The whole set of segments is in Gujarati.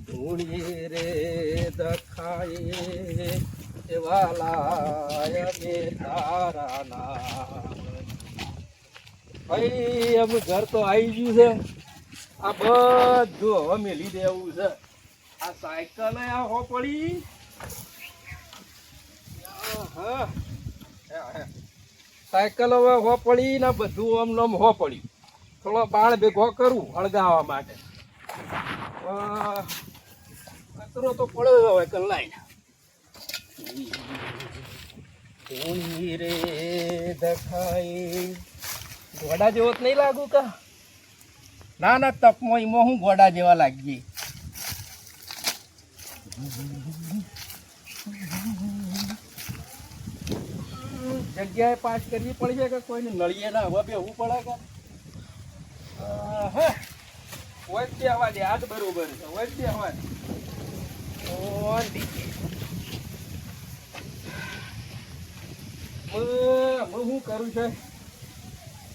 ધૂણી રે દખાય વાલાય બે તારા નામ. ભાઈ અમે ઘર તો આવી ગયું છે. આ બધું હવે મેલી દેવું છે. આ સાયકલ આ હો પડી. સાયકલ હવે હો પડી ને બધું આમ નામ હો પડ્યું. થોડો બાળ ભેગો કરું હળગાવવા માટે. કચરો તો પડ્યો હવે કલાઈ. ધૂણી રે દખાય. ઘોડા જેવો જ નહીં લાગુ કા? ના ના, તપમાં એમાં હું ઘોડા જેવા લાગીએ. જગ્યાએ પાસ કરવી પડશે કે કોઈને નળીએ ના હવે બેહવું પડે કે? વચ્ચે હવા દે. આ જ બરોબર છે. વચ્ચે હવા દે. શું કરું છે?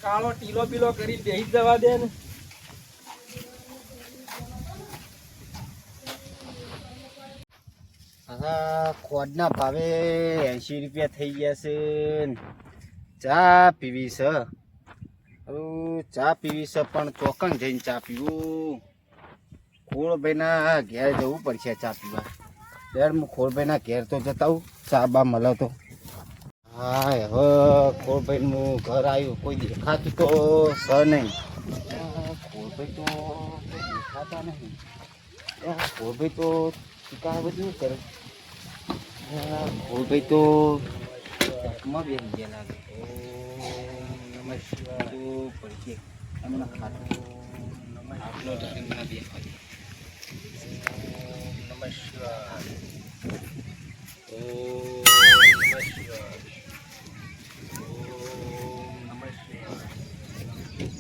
કાળો ટીલો પીલો કરી બેસી જવા દે ને. ખોડના ભાવે 80 રૂપિયા થઈ ગયા છે. ચા પીવી છે. ચા પીવી છે પણ ચોકણ જઈને ચા પીવું. ખોડભાઈના ઘેર જવું પડશે ચા પીવા. યાર હું ખોડભાઈના ઘેર તો જતા આવું. ચા બા મળે તો. હા હવે ખોડભાઈનું ઘર આવ્યું. કોઈ દેખાતું તો સ નહીં. ખોડભાઈ તો દેખાતા નહીં. ખોડભાઈ તો કા બધું કરે. ખોડભાઈ તો માં બેસી ગયા લાગે. નમઃ શિવાય પડશે હમણાં ખાતું. આટલો ટાઈમ ના બેસવા દે. નમઃ શિવાય. નમઃ શિવાય.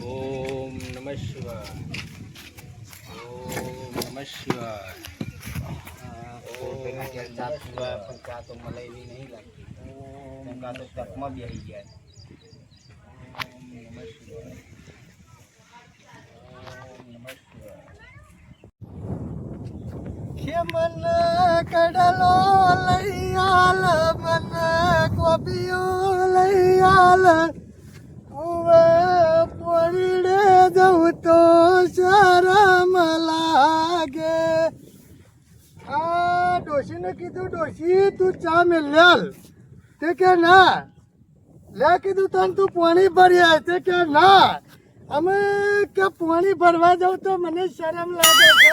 ઓમ નમઃ શિવાય. ઓમ નમઃ શિવાય. ચા પીવા પણ ચા તો મળે એવી નહીં લાગતી. ચા તો તકમાં બેસી ગયા. ઓમ નમઃ શિવાય. ઓમ નમઃ શિવાય. મન કડલો લઈ આલ, મન કોપીઓ લઈ આલ. પોરીડે જવું તો શરમ લાગે. આ ડોશીને કીધું, ડોશી તું ચા મેં લે. તે કે ના. લે કીધું તને તું પાણી ભરી આય. તે કે ના. અમે કે પાણી ભરવા જાઉં તો મને શરમ લાગે છે.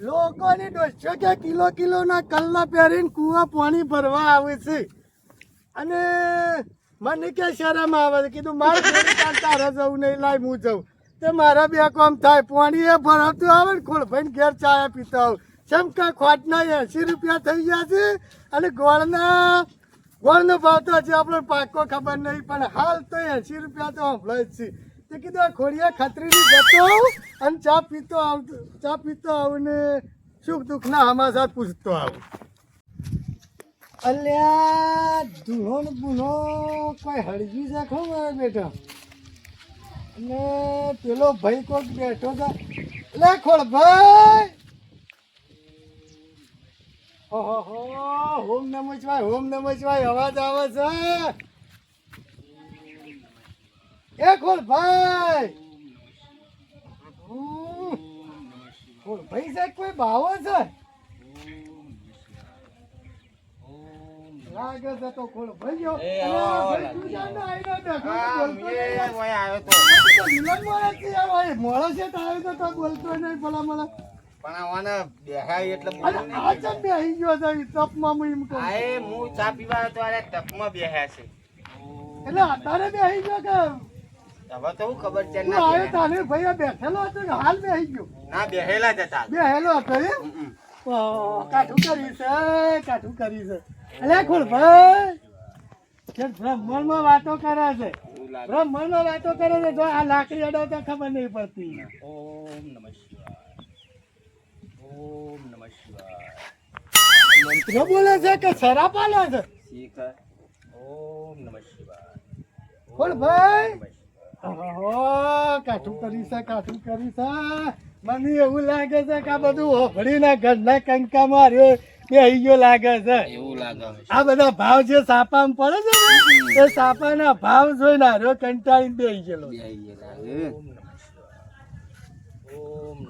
લોકોની ડોશીઓ કે કિલો કિલોના કલ્લા પહેરીને કૂવા પાણી ભરવા આવે છે. અને મને કે શરમ આવે છે. કીધું મારે તારે જવું નહીં, લાય હું જાઉં. તે મારા બે કામ થાય. પાણી એ ભરાવતું આવે ને ખોડભાઈને ઘેર ચા પીતા આવું. ચમકા ખોટના 80 રૂપિયા થઈ ગયા છે. અને ગોળનો ભાવ તો હજી આપણો પાકો ખબર નહીં, પણ હાલ તો 80 રૂપિયા તો હંભળે જ છે. તે કીધું ખોડિયા ખત્રીની જતો આવું અને ચા પીતો આવું ને સુખ દુઃખના હમાસા પૂછતો આવું. અલ્યા ધૂળો ને બૂનો કોઈ હળગી છે ખો મારા બેટા. અને પેલો ભાઈ કોઈક બેઠો છે. લે ખોડભાઈ. ઓહો, ઓમ નમઃ શિવાય. ઓમ નમઃ શિવાય. અવાજ આવે છે. એ ખોડભાઈ. ખોડભાઈ સાહેબ કોઈ ભાવો છે? લાગે છે તો ખોડભાઈ ગયો. મોડો છે તો આવ્યો તો બોલતો નહીં. ભલા મળે પણ આવાને બેહાય એટલે આ ચમ બેહી ગયો છે તપમાં. હું એમ કહું હું ચા પીવા તો આ તપમાં બેહ્યા છે. એટલે અત્યારે બેહી ગયો કે હવે તો હું ખબર છે ના આવ્યો તાને ભાઈ બેઠેલો હતો કે હાલ બેહી ગયો? ના બેહેલા જ હતા. બેહેલો હતો એમ? કાઠું કરી છે, કાઠું કરી છે. અલે ખોડભાઈ કે બ્રહ્માંડમાં વાતો કરે છે. બ્રહ્માંડમાં વાતો કરે છે. જો આ લાકડી અડો તો ખબર નહીં પડતી. ઓમ નમઃ શિવાય. ઓમ નમઃ શિવાય. મંત્ર બોલે છે કે શરાબ આલે છે? ઓમ નમઃ શિવાય. ખોડભાઈ કાઠું કરી છે, કાઠું કરી છે. મને એવું લાગે છે કે આ બધું હોભળીને ઘરના કંકામાં હાર્યો બેહી ગયો લાગે છે. એવું લાગે આ બધા ભાવ જે સાપામાં પડે છે ને એ સાપાના ભાવ જોઈને હાર્યો કંટાળીને બેહી ગયેલો.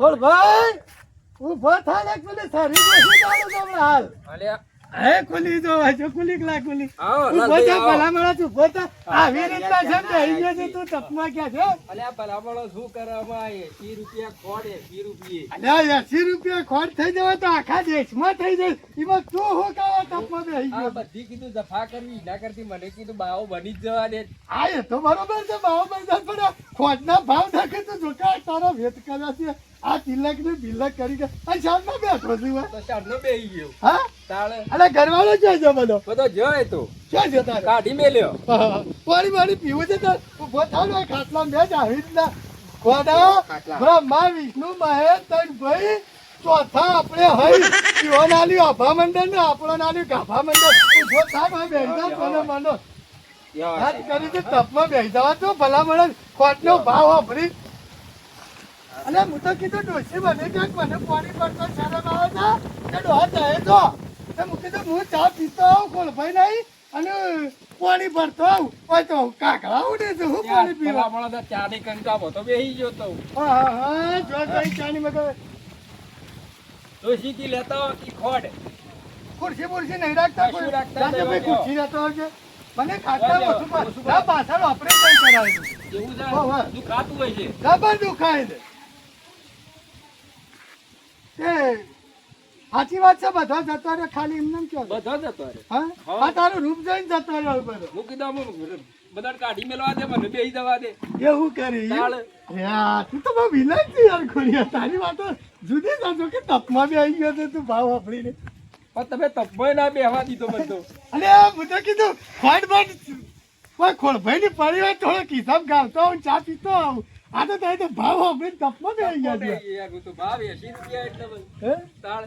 બોલ ભાઈ ઉભો થાય ને પેલી સારી બેસી ચાલો તમે હાલ. હે ખુલી જો હજુ ખુલી કે ના ખુલી? ઉભો થા ભલામણા તું ઉભો થા. આવી રીતના છે ને બેહી ગયો છે તું તપમાં ક્યાં છે? અલ્યા 80 રૂપિયા ખોટ થઈ જવા તો આખા દેશમાં થઈ જાય. એમાં તું શું કાવા તપમાં બેહી ગયો? બધી કીધું જફા કરવી ના કરતી મને કીધું બાવો બની જ જવા દે. હા એ તો બરોબર છે ભાવ બજાર પણ ખોટના ભાવ નાખે તો જોકા તારો વેત કર્યા છે. આ તિલક ને બિલક કરી કે આ શામમાં બેઠો છું તો શાળનો બેહી ગયો. હા તાળે અરે ઘરવાળો છે જો બધો બધો જોય તો ક્યાં છે તારે? કાઢી મેલ્યો. પાણી પીવું છે તાર ઉભો થાવ ને ખાટલા બે જ આવી રીતના ખોડા બ્રહ્મા વિષ્ણુ મહેશ ત્રણ ભાઈ ચોથા આપણે હઈ પીવો નાલ્યું આભા મંડળ ને આપણો નાલ્યું ગાભા મંડળ ઉભો થાવ હવે બેસા કોને માનો વાત કરી છે તપમાં બેસી જવા તો ભલામણ ખોટનો ભાવ વાપરી. અને હું તો કીધું ડોસી બને ક્યાંક મને પાણી પડતો શરમ આવે છે કે ડોહા જાય તો હું કીધું હું ચા પીતો આવું ખોલભાઈ નહીં અને પાણી ભરતો આવું હોય તો કાકડા ઉડે છે હું પાણી પીવા. ભલામણ ચા ની કંકામો તો બેહી ગયો તો. હા જો કઈ ચાની મગર તો શીખી લેતા હોય કી ખોડ. ખુરશી બુરશી નહીં રાખતા કશું કોઈ રાખતા રાતે ભાઈ નહીં. ખુરશી રહેતો હોય છે મને ખાતા ઓછું પાછળ ઓપરેશન કરાવ્યું એવું છે વાહ, વાહ. તું ખાતું હોય છે. ખબર દુખાય છે તે સાચી વાત છે બધા જતા રહે ખાલી એમને એમ ક્યાં બધો જતો રે. હા આ તારું રૂપ જોઈને જતા રહ્યો બધો હું કીધું આમ બધા કાઢી મેલવા દે મને બેહી જવા દે. એવું કરી ચાલે. યાર તું તો બહુ વિલાય છે યાર ખોડિયા તારી વાતો જુદી સાચો કે તપમાં બી આવી ગયો છે તું ભાવ વાપરીને. પણ તમે તપમાં ના બેહવા દીધો બધો. અરે હું તો કીધું ફાટ કોઈ ખોળભાઈ ની પરિવાર થોડો કિસાબ ગાવતો આવું ચા પીતો આવું આ તો તારે તો ભાવ વાપરીને તપમાં બી આવી ગયા છે. યાર તો ભાવ 80 રૂપિયા એટલે બધું. હે? તાળ.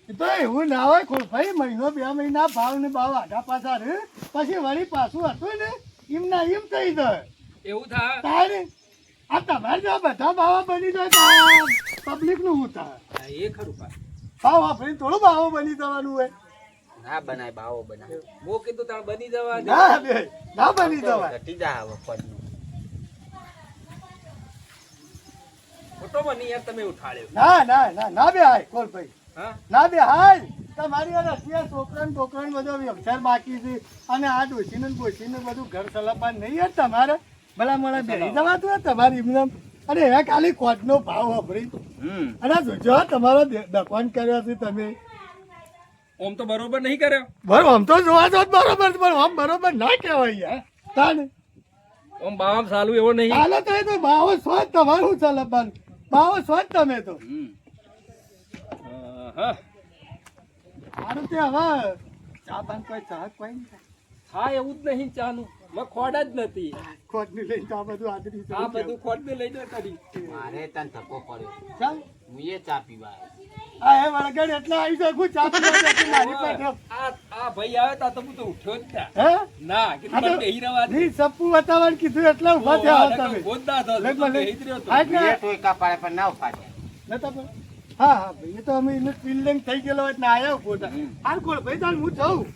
એ તો એવું ના હોય ખોળભાઈ મહિનો 2 મહિના ભાવ ને ભાવ આઘા પાછા રે પછી વળી પાછું હતું ને એમ ના એમ થઈ જાય. એવું થાય. તારે આ તમારે જો બધા ભાવ બની જાય તો પબ્લિક નું શું થાય? હા, એ ખરું પા. ભાવ વાપરીને થોડું ભાવ બની જવાનું હોય. ના બનાય બાવો બનાય. હું કીધું તાણ બની જવા દે. ના બે ના બની જવાય. ઘટી જા હવે ફોનનું. ફોટો બની યાર તમે ઉઠાડ્યો. ના બે હાય ખોળભાઈ હા ના બે હાય તમારી આ રસિયા છોકરા ને બોકરા ને બધો વ્યવસાય બાકી છે અને આ ડોશીને ને બોશીને બધું ઘર સલાપાન નહીં યાર તમારે ભલા મને બેસી જવાતું હોય તમારી એમને અને એ ખાલી કોટનો ભાવ વાપરી અને જોજો તમારો દફાન કર્યો છે તમે. ઓમ તો બરોબર નહીં કર્યો. બરોબર આમ તો જોવા જો બરોબર પણ આમ બરોબર ના કહેવાય યાર તાને ઓમ બામ સાલું એવો નહીં. હાલો તો એ તો ભાવ સ્વાદ તમારું સલાપાન ભાવ સ્વાદ તમે તો હા સારું તે હવે ચા પાન કોઈ ચા કોઈ નહીં. હા એવું જ નહીં ચાનું. મેં ખોડ જ નથી. ખોટની લઈને તો આ બધું આદરી આ બધું ખોડ ને લઈને કરી. મારે તને ધક્કો પડ્યો ચાલ હું એ ચા પીવા આવ્યો. આ હે વળગડ એટલે આવી શકું ચા પીવા બેઠી મારી પાસે. આ ભાઈ આવે તા તો હું તો ઉઠ્યો જ ત્યાં. હે ના કે આ તો તમે બેહી રહેવા દે. ની સપ્પુ બતાવવાનું કીધું એટલે ઊભા થયા હતા તમે. બોધ ના થતો. લઈ મને. બેહી જ રહ્યો તો. આ એટલે એ ટોયકા પાડે પણ ના ઉપાડ્યા. નતા પણ. હા હા ભાઈ એ તો અમે એને ફિલ્ડિંગ થઈ ગયેલો હોય એટલે આયા ઉભો હતા. હાલ કોણ ભાઈ તાલ હું જાઉં.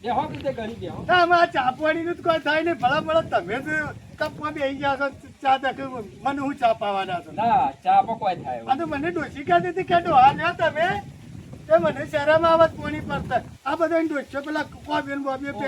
બેહો કીધે ઘડી બેહો. ના અમે આ ચા પાણીનું જ કોઈ થાય નહીં ભલા તમે જ કપમાં બેસી ગયા છો ચા તક મને હું ચા પાવાના છો. ના ચા પકવાય થાય એવું. આ તો મને ડોસી કહેતી હતી કે ડોહા લ્યો તમે તે મને શરમ આવત કોની પડતા આ બધા ડોસ્યો પેલા કોબીન બોબીઓ